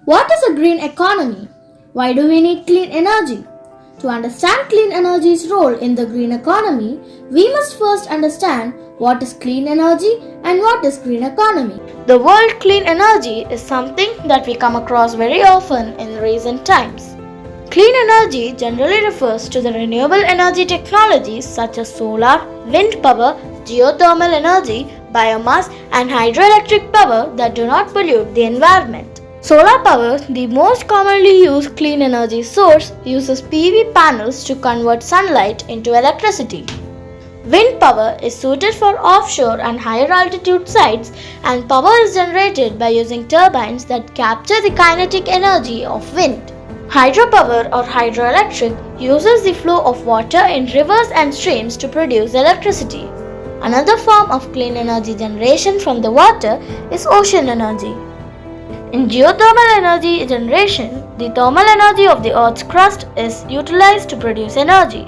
What is a green economy? Why do we need clean energy? To understand clean energy's role in the green economy, we must first understand what is clean energy and what is green economy. The word clean energy is something that we come across very often in recent times. Clean energy generally refers to the renewable energy technologies such as solar, wind power, geothermal energy, biomass, and hydroelectric power that do not pollute the environment. Solar power, the most commonly used clean energy source, uses PV panels to convert sunlight into electricity. Wind power is suited for offshore and higher altitude sites, and power is generated by using turbines that capture the kinetic energy of wind. Hydropower or hydroelectric uses the flow of water in rivers and streams to produce electricity. Another form of clean energy generation from the water is ocean energy. In geothermal energy generation, the thermal energy of the Earth's crust is utilized to produce energy.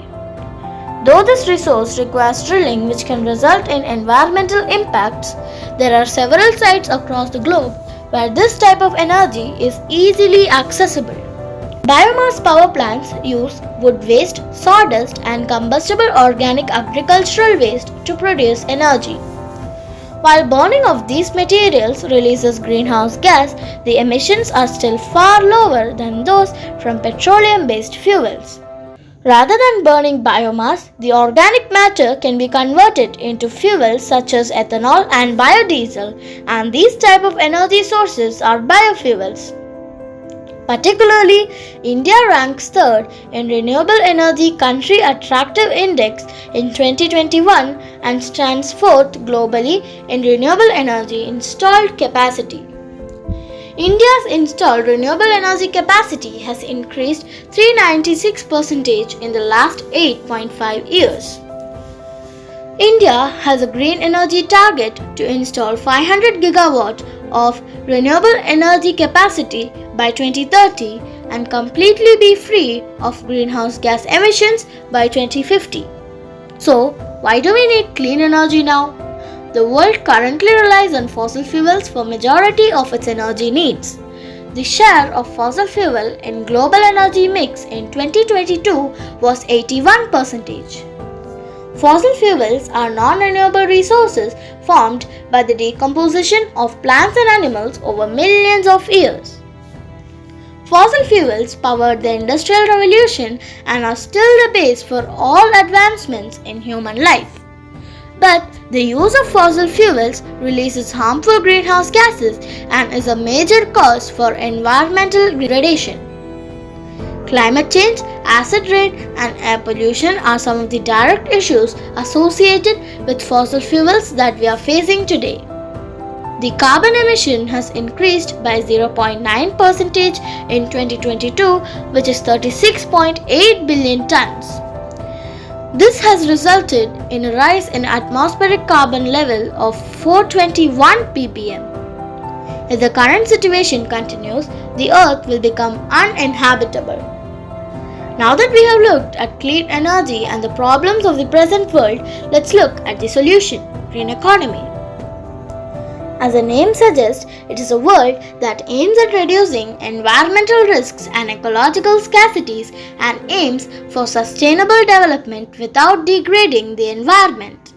Though this resource requires drilling which can result in environmental impacts, there are several sites across the globe where this type of energy is easily accessible. Biomass power plants use wood waste, sawdust, and combustible organic agricultural waste to produce energy. While burning of these materials releases greenhouse gas, the emissions are still far lower than those from petroleum-based fuels. Rather than burning biomass, the organic matter can be converted into fuels such as ethanol and biodiesel, and these type of energy sources are biofuels. Particularly, India ranks third in Renewable Energy Country Attractive Index in 2021 and stands fourth globally in renewable energy installed capacity. India's installed renewable energy capacity has increased 396% in the last 8.5 years. India has a green energy target to install 500 gigawatt of renewable energy capacity by 2030 and completely be free of greenhouse gas emissions by 2050. So, why do we need clean energy now? The world currently relies on fossil fuels for majority of its energy needs. The share of fossil fuel in global energy mix in 2022 was 81%. Fossil fuels are non-renewable resources formed by the decomposition of plants and animals over millions of years. Fossil fuels powered the Industrial Revolution and are still the base for all advancements in human life. But the use of fossil fuels releases harmful greenhouse gases and is a major cause for environmental degradation. Climate change, acid rain, and air pollution are some of the direct issues associated with fossil fuels that we are facing today. The carbon emission has increased by 0.9% in 2022, which is 36.8 billion tons. This has resulted in a rise in atmospheric carbon level of 421 ppm. If the current situation continues, the Earth will become uninhabitable. Now that we have looked at clean energy and the problems of the present world, let's look at the solution, green economy. As the name suggests, it is a world that aims at reducing environmental risks and ecological scarcities and aims for sustainable development without degrading the environment.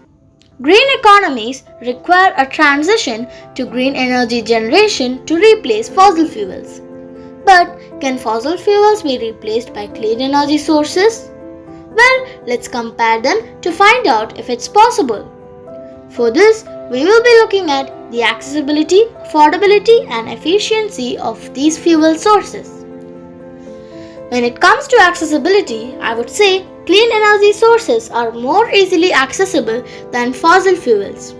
Green economies require a transition to green energy generation to replace fossil fuels. But can fossil fuels be replaced by clean energy sources? Well, let's compare them to find out if it's possible. For this, we will be looking at the accessibility, affordability, and efficiency of these fuel sources. When it comes to accessibility, I would say clean energy sources are more easily accessible than fossil fuels.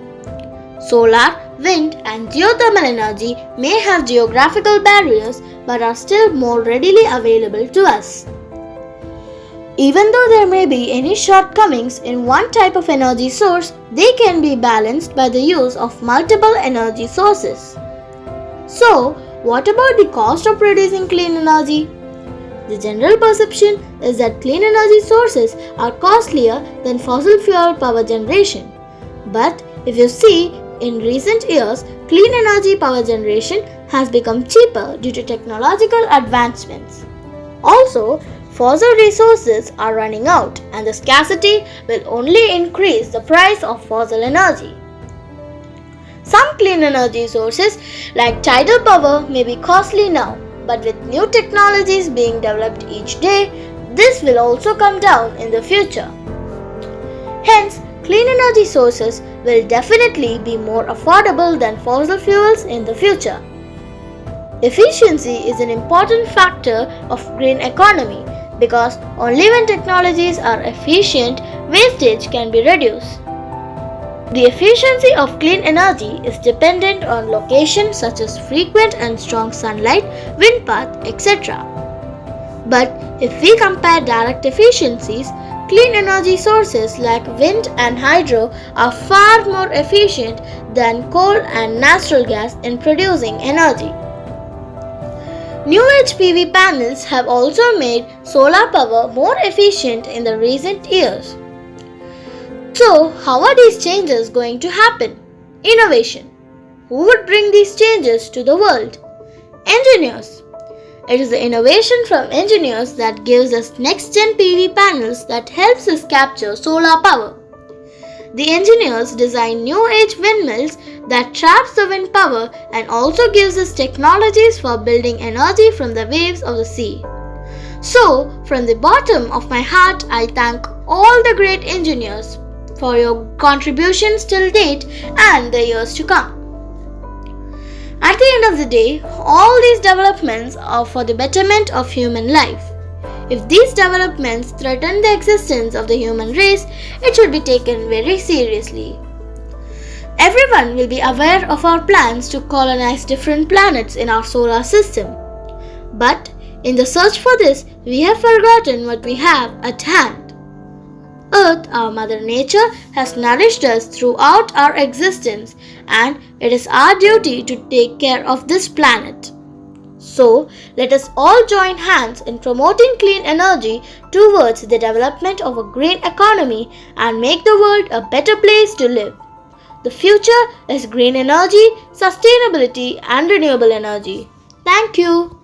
Solar, wind, and geothermal energy may have geographical barriers but are still more readily available to us. Even though there may be any shortcomings in one type of energy source, they can be balanced by the use of multiple energy sources. So, what about the cost of producing clean energy? The general perception is that clean energy sources are costlier than fossil fuel power generation. But if you see, in recent years, clean energy power generation has become cheaper due to technological advancements. Also, fossil resources are running out and the scarcity will only increase the price of fossil energy. Some clean energy sources like tidal power may be costly now, but with new technologies being developed each day, this will also come down in the future. Hence, clean energy sources will definitely be more affordable than fossil fuels in the future. Efficiency is an important factor of green economy because only when technologies are efficient, wastage can be reduced. The efficiency of clean energy is dependent on location such as frequent and strong sunlight, wind path, etc. But if we compare direct efficiencies, clean energy sources like wind and hydro are far more efficient than coal and natural gas in producing energy. New age PV panels have also made solar power more efficient in the recent years. So, how are these changes going to happen? Innovation. Who would bring these changes to the world? Engineers. It is the innovation from engineers that gives us next-gen PV panels that helps us capture solar power. The engineers design new age windmills that traps the wind power and also gives us technologies for building energy from the waves of the sea. So, from the bottom of my heart, I thank all the great engineers for your contributions till date and the years to come. At the end of the day, all these developments are for the betterment of human life. If these developments threaten the existence of the human race, it should be taken very seriously. Everyone will be aware of our plans to colonize different planets in our solar system. But in the search for this, we have forgotten what we have at hand. Earth, our Mother Nature, has nourished us throughout our existence, and it is our duty to take care of this planet. So, let us all join hands in promoting clean energy towards the development of a green economy and make the world a better place to live. The future is green energy, sustainability, and renewable energy. Thank you.